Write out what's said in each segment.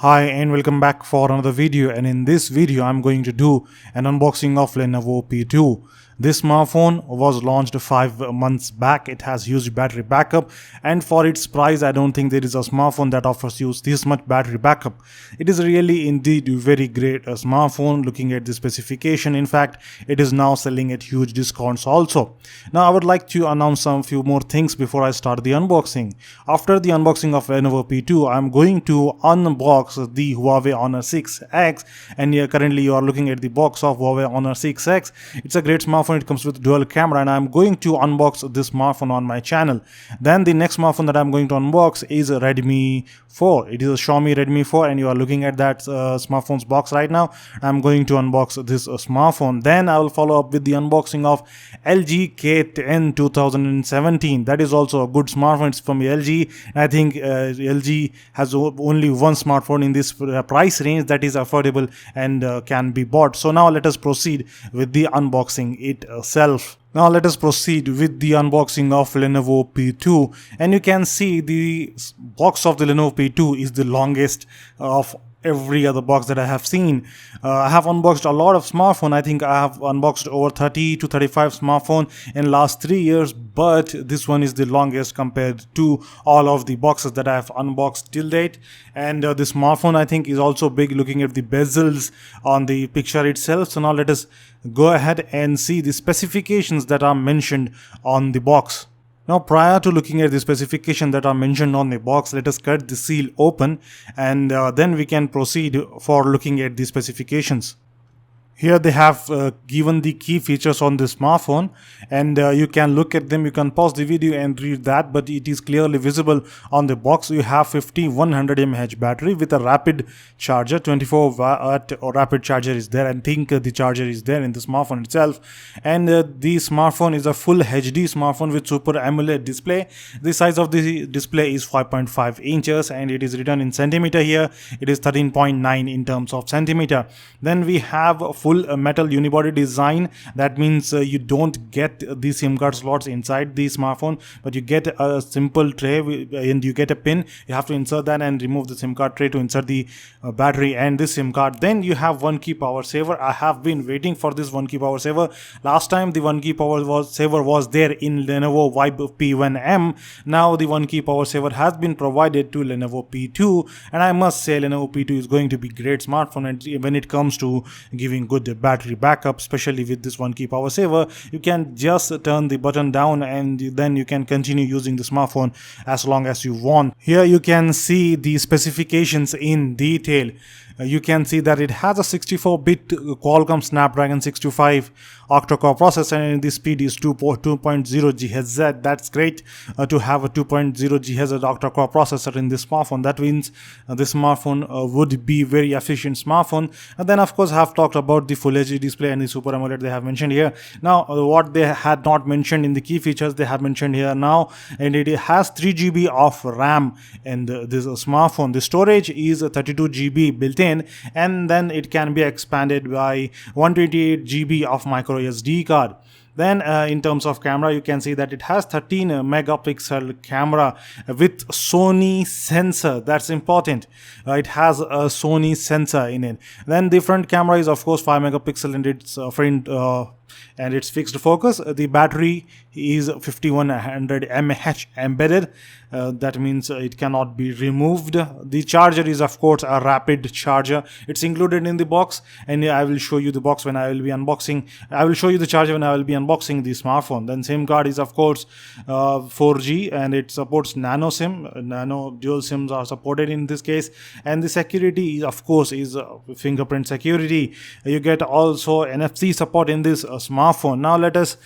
Hi and welcome back for another video, and in this video I'm going to do an unboxing of Lenovo P2. This smartphone was launched 5 months back. It has huge battery backup, and for its price I don't think there is a smartphone that offers you this much battery backup. It is really indeed very great smartphone looking at the specification. In fact, it is now selling at huge discounts also. Now I would like to announce some few more things before I start the unboxing. After the unboxing of Lenovo P2, I'm going to unbox the Huawei Honor 6X, and currently you are looking at the box of Huawei Honor 6X. It's a great smartphone. It comes with dual camera, and I'm going to unbox this smartphone on my channel. Then the next smartphone that I'm going to unbox is a Redmi 4. It is a Xiaomi Redmi 4, and you are looking at that smartphone's box right now. I'm going to unbox this smartphone. Then I will follow up with the unboxing of LG K10 2017. That is also a good smartphone. It's from LG. I think LG has only one smartphone in this price range that is affordable and can be bought. So now let us proceed with the unboxing itself. Now let us proceed with the unboxing of Lenovo P2, and you can see the box of the Lenovo P2 is the longest of every other box that I have seen. I have unboxed a lot of smartphone. I think I have unboxed over 30 to 35 smartphone in last 3 years, but this one is the longest compared to all of the boxes that I have unboxed till date. And the smartphone I think is also big, looking at the bezels on the picture itself. So now let us go ahead and see the specifications that are mentioned on the box. Now, prior to looking at the specifications that are mentioned on the box, let us cut the seal open, and then we can proceed for looking at the specifications. Here they have given the key features on the smartphone, and you can look at them. You can pause the video and read that, but it is clearly visible on the box. You have 5100 mAh battery with a rapid charger. 24 watt rapid charger is there. I think the charger is there in the smartphone itself. And the smartphone is a full HD smartphone with Super AMOLED display. The size of the display is 5.5 inches, and it is written in centimeter here. It is 13.9 in terms of centimeter. Then we have a full metal unibody design. That means you don't get the SIM card slots inside the smartphone, but you get a simple tray and you get a pin. You have to insert that and remove the SIM card tray to insert the battery and this SIM card. Then you have 1 key power saver. I have been waiting for this 1 key power saver. Last time the 1 key power saver was there in Lenovo Vibe P1M. Now the 1 key power saver has been provided to Lenovo P2, and I must say Lenovo P2 is going to be great smartphone. And when it comes to giving good battery backup, especially with this 1 key power saver, you can just turn the button down and then you can continue using the smartphone as long as you want. Here you can see the specifications in detail. You can see that it has a 64-bit Qualcomm Snapdragon 625 octa-core processor, and the speed is 2.0 GHz. That's great to have a 2.0 GHz octa-core processor in this smartphone. That means this smartphone would be very efficient smartphone. And then of course I have talked about the Full HD display and the Super AMOLED they have mentioned here. Now what they had not mentioned in the key features they have mentioned here now, and it has 3 GB of RAM in this smartphone. The storage is 32 GB built in, and then it can be expanded by 128 GB of micro SD card. Then in terms of camera, you can see that it has 13 megapixel camera with Sony sensor. That's important. It has a Sony sensor in it. Then the front camera is of course 5 megapixel and its front and its fixed focus. The battery is 5100 mAh embedded. That means it cannot be removed. The charger is of course a rapid charger. It's included in the box, and I will show you the box when I will be unboxing. I will show you the charger when I will be unboxing the smartphone. Then SIM card is of course 4G, and it supports nano SIM. Nano dual SIMs are supported in this case. And the security of course is fingerprint security. You get also NFC support in this smartphone. Now let us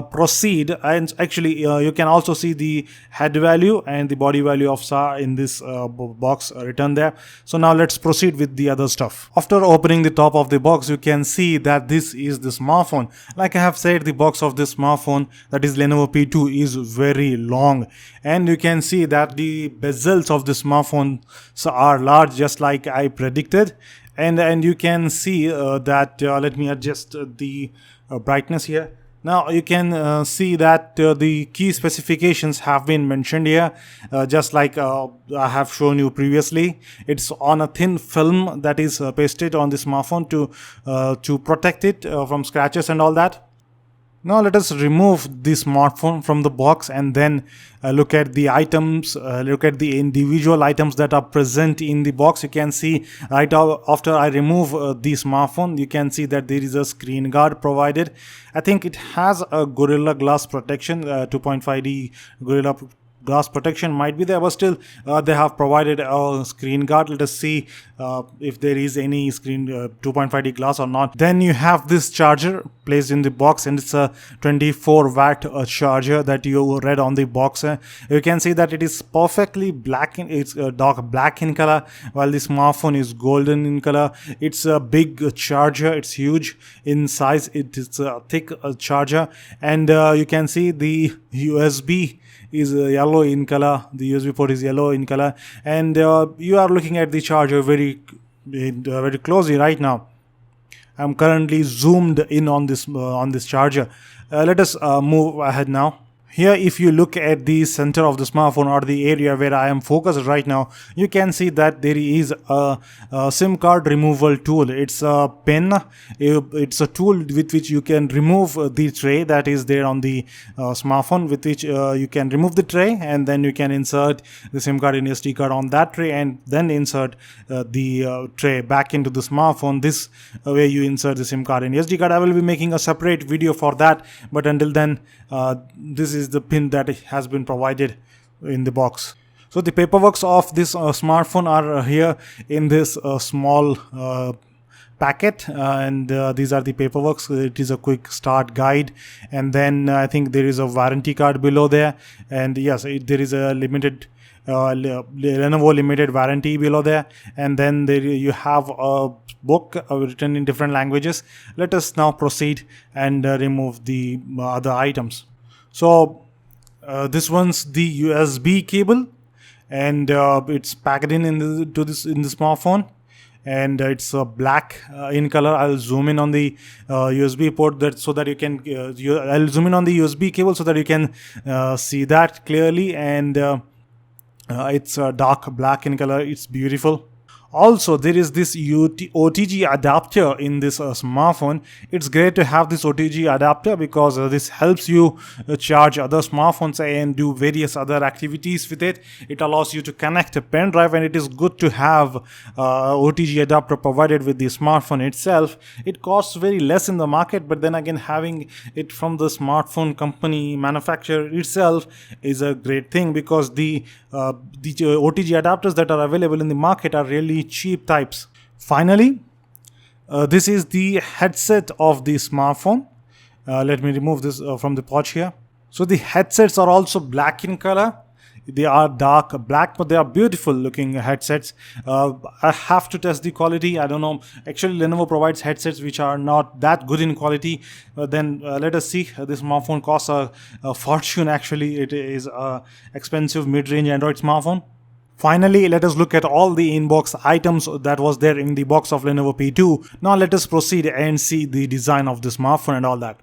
proceed, and actually you can also see the head value and the body value of SAR in this box written there. So now let's proceed with the other stuff. After opening the top of the box, you can see that this is the smartphone. Like I have said, the box of this smartphone, that is Lenovo P2, is very long, and you can see that the bezels of the smartphone are large, just like I predicted. And you can see that let me adjust the brightness here. Now you can see that the key specifications have been mentioned here, just like I have shown you previously. It's on a thin film that is pasted on the smartphone to protect it from scratches and all that. Now let us remove the smartphone from the box and then look at the items, look at the individual items that are present in the box. You can see right after I remove the smartphone, you can see that there is a screen guard provided. I think it has a Gorilla Glass protection, 2.5D Gorilla Glass protection might be there, but still they have provided a screen guard. Let us see if there is any screen 2.5D glass or not. Then you have this charger placed in the box, and it's a 24-watt charger that you read on the box. You can see that it is perfectly black, it's dark black in color, while the smartphone is golden in color. It's a big charger, it's huge in size, it is a thick charger, and you can see the USB is yellow in color. The USB port is yellow in color, and you are looking at the charger very closely right now. I'm currently zoomed in on this charger. Let us move ahead now. Here, if you look at the center of the smartphone, or the area where I am focused right now, you can see that there is a SIM card removal tool. It's a pen. It's a tool with which you can remove the tray that is there on the smartphone, with which you can remove the tray, and then you can insert the SIM card and SD card on that tray, and then insert the tray back into the smartphone. This way you insert the SIM card and SD card. I will be making a separate video for that, but until then, this is the pin that has been provided in the box. So the paperwork of this smartphone are here in this small packet, and these are the paperwork. It is a quick start guide, and then I think there is a warranty card below there, and yes, there is a limited Lenovo limited warranty below there, and then there you have a book written in different languages. Let us now proceed and remove the other items. So this one's the USB cable, and it's packed in the smartphone, and it's black in color. I'll zoom in on the USB port so that you can I'll zoom in on the USB cable so that you can see that clearly, and it's dark black in color. It's beautiful. Also, there is this Otg adapter in this smartphone. It's great to have this Otg adapter because this helps you charge other smartphones and do various other activities with it. It allows you to connect a pen drive, and it is good to have Otg adapter provided with the smartphone itself. It costs very less in the market, but then again, having it from the smartphone company manufacturer itself is a great thing, because the Otg adapters that are available in the market are really cheap types. Finally, this is the headset of the smartphone. Let me remove this from the pouch here. So the headsets are also black in color. They are dark black, but they are beautiful looking headsets. I have to test the quality. I don't know. Actually, Lenovo provides headsets which are not that good in quality. Then let us see. This smartphone costs a fortune. Actually, it is a expensive mid-range Android smartphone. Finally, let us look at all the in-box items that was there in the box of Lenovo P2. Now let us proceed and see the design of the smartphone and all that.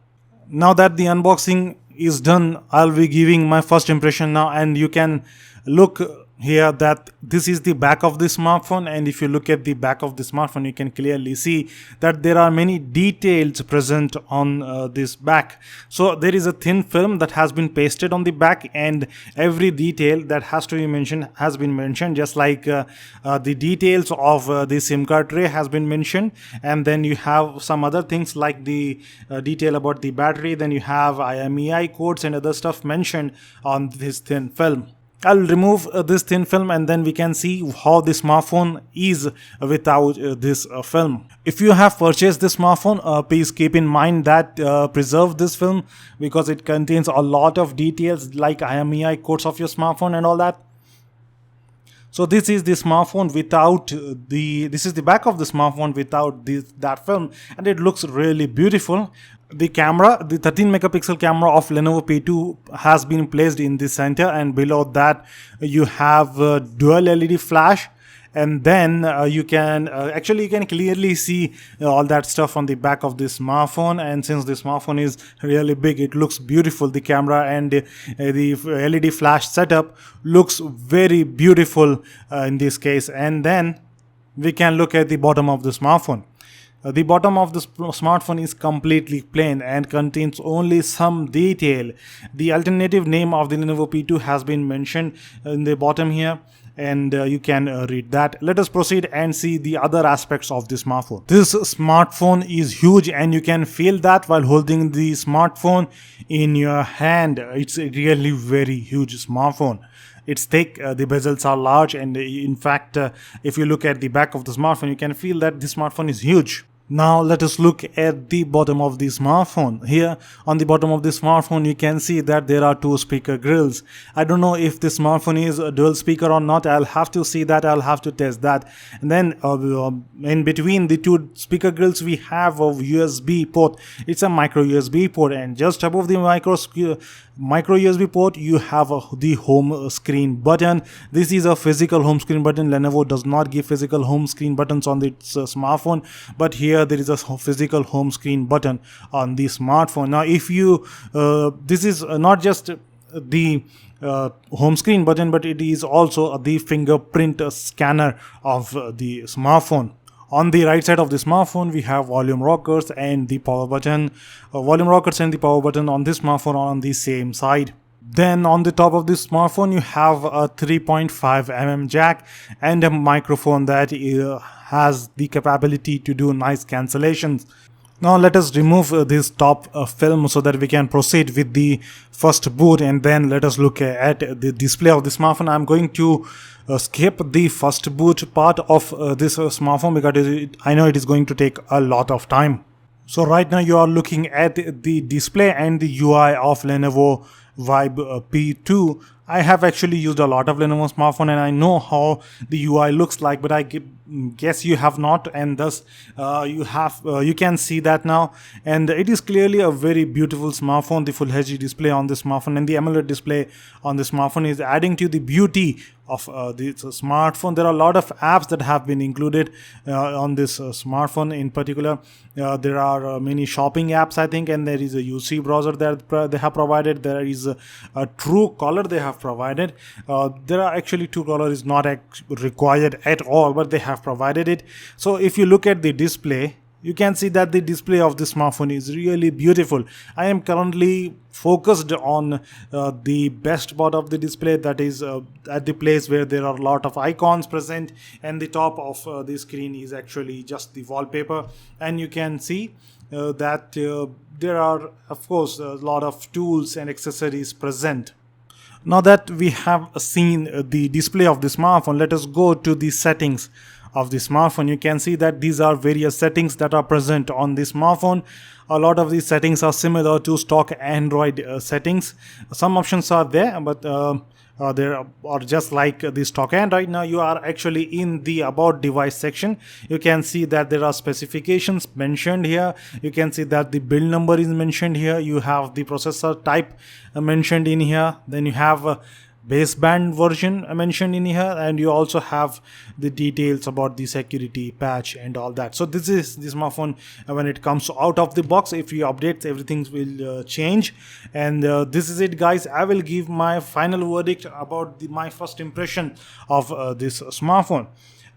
Now that the unboxing is done, I'll be giving my first impression now, and you can look here that this is the back of the smartphone, and if you look at the back of the smartphone, you can clearly see that there are many details present on this back. So there is a thin film that has been pasted on the back, and every detail that has to be mentioned has been mentioned, just like the details of the SIM card tray has been mentioned, and then you have some other things like the detail about the battery. Then you have IMEI codes and other stuff mentioned on this thin film. I'll remove this thin film, and then we can see how the smartphone is without this film. If you have purchased this smartphone, please keep in mind that preserve this film, because it contains a lot of details like IMEI codes of your smartphone and all that. So this is the smartphone without this is the back of the smartphone without that film, and it looks really beautiful. The camera, the 13 megapixel camera of Lenovo P2 has been placed in the center, and below that you have dual LED flash, And then you can clearly see all that stuff on the back of this smartphone. And since the smartphone is really big, it looks beautiful. The camera and the LED flash setup looks very beautiful in this case. And then we can look at the bottom of the smartphone. The bottom of the smartphone is completely plain and contains only some detail. The alternative name of the Lenovo P2 has been mentioned in the bottom here, and you can read that. Let us proceed and see the other aspects of the smartphone. This smartphone is huge, and you can feel that while holding the smartphone in your hand. It's a really very huge smartphone. It's thick, the bezels are large, and in fact, if you look at the back of the smartphone, you can feel that the smartphone is huge. Now let us look at the bottom of the smartphone. Here on the bottom of the smartphone, you can see that there are two speaker grills. I don't know if the smartphone is a dual speaker or not. I'll have to see that. I'll have to test that. And then in between the two speaker grills, we have a USB port. It's a micro USB port, and just above the micro USB port, you have the home screen button. This is a physical home screen button. Lenovo does not give physical home screen buttons on its smartphone, but here there is a physical home screen button on the smartphone. Now if you this is not just the home screen button, but it is also the fingerprint scanner of the smartphone. On the right side of the smartphone, we have volume rockers and the power button. Volume rockers and the power button on this smartphone are on the same side. Then on the top of this smartphone, you have a 3.5mm jack and a microphone that has the capability to do noise cancellations. Now let us remove this top film so that we can proceed with the first boot, and then let us look at the display of the smartphone. I'm going to skip the first boot part of this smartphone because I know it is going to take a lot of time. So right now you are looking at the display and the UI of Lenovo P2. I have actually used a lot of Lenovo smartphone and I know how the UI looks like, but I guess you have not, and thus you can see that now, and it is clearly a very beautiful smartphone. The Full HD display on the smartphone and the AMOLED display on the smartphone is adding to the beauty of this smartphone. There are a lot of apps that have been included on this smartphone. In particular, there are many shopping apps, I think, and there is a UC browser that they have provided. There is a Truecaller they have provided. There are actually Truecaller is not required at all, but they have provided it. So if you look at the display, you can see that the display of the smartphone is really beautiful. I am currently focused on the best part of the display, that is at the place where there are a lot of icons present, and the top of the screen is actually just the wallpaper, and you can see that there are of course a lot of tools and accessories present. Now that we have seen the display of the smartphone, let us go to the settings of the smartphone. You can see that these are various settings that are present on the smartphone. A lot of these settings are similar to stock Android settings. Some options are there, but they are just like the stock Android. Now you are actually in the about device section. You can see that there are specifications mentioned here. You can see that the build number is mentioned here. You have the processor type mentioned in here. Then you have baseband version mentioned in here, and you also have the details about the security patch and all that. So this is the smartphone when it comes out of the box. If you update, everything will change, and this is it, guys. I will give my final verdict about my first impression of this smartphone.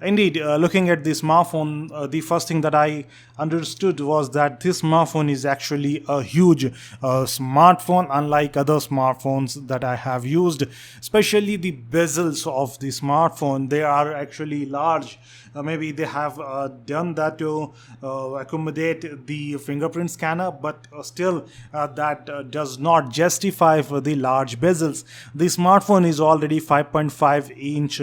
Indeed, looking at the smartphone, the first thing that I understood was that this smartphone is actually a huge smartphone, unlike other smartphones that I have used. Especially the bezels of the smartphone, they are actually large. Maybe they have done that to accommodate the fingerprint scanner, but still that does not justify for the large bezels. The smartphone is already 5.5 inch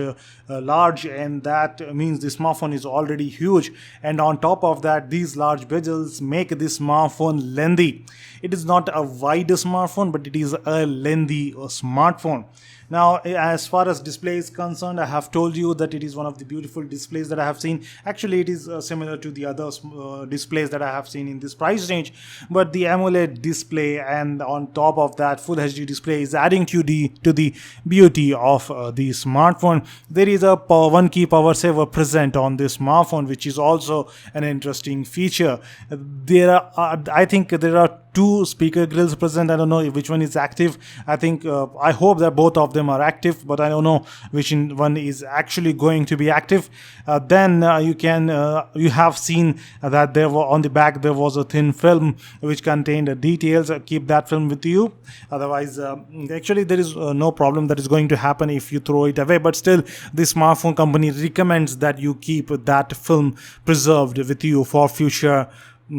large, and that means the smartphone is already huge, and on top of that, these large bezels make this smartphone lengthy. It is not a wide smartphone, but it is a lengthy smartphone. Now, as far as display is concerned, I have told you that it is one of the beautiful displays that I have seen. Actually, it is similar to the other displays that I have seen in this price range, but the AMOLED display and on top of that Full HD display is adding to the beauty of the smartphone. There is a one key power saver present on this smartphone, which is also an interesting feature. I think there are two speaker grills present. I don't know which one is active. I hope that both of them are active, but I don't know which one is actually going to be active. You have seen that there were on the back there was a thin film which contained details. Keep that film with you, otherwise actually there is no problem that is going to happen if you throw it away, but still the smartphone company recommends that you keep that film preserved with you for future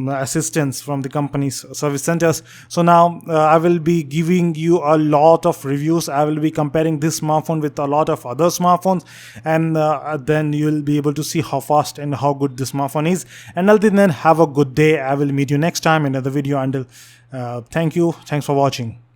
assistance from the company's service centers. So now I will be giving you a lot of reviews. I will be comparing this smartphone with a lot of other smartphones, and then you will be able to see how fast and how good this smartphone is. And until then, have a good day. I will meet you next time in another video. Until thank you. Thanks for watching.